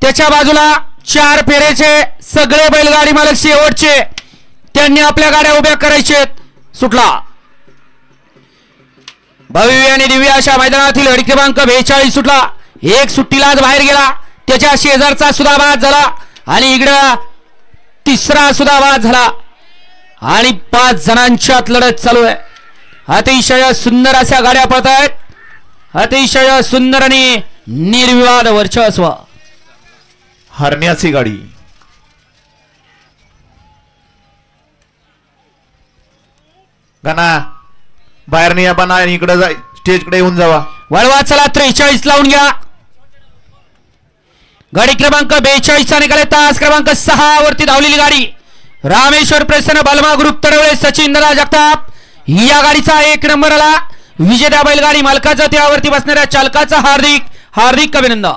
त्याच्या बाजूला 4 फेरेचे सगळे बैलगाडी मालक शेवटचे त्यांनी आपल्या गाड्या उभ्या करायचे. सुटला भव्य आणि दिव्य अशा मैदानातील गडी क्रमांक 42 सुटला. एक सुट्टीलाच बाहेर गेला, त्याच्या शेजारचा सुद्धा बाद झाला आणि इकडं तिसरा सुद्धा बाद झाला आणि 5 जणांच्यात लढत चालू आहे. अतिशय सुंदर अशा गाड्या पळत आहेत. अतिशय सुंदर आणि निर्विवाद वर्चस्व. हरण्याची गाडी गाना बाहेर नाही आपण इकडे जाय स्टेज कडे येऊन जावा. वळवा चला 43 लावून घ्या. गाडी क्रमांक 42 चा निकाल तास क्रमांक 6 वरती धावलेली गाडी रामेश्वर प्रसन्न बलमा ग्रुप तडवळे सचिन दादा जगताप या गाडीचा 1 नंबरला विजेत्या बैलगाडी मालकाचा त्यावरती बसणाऱ्या चालकाचा हार्दिक हार्दिक अभिनंदन.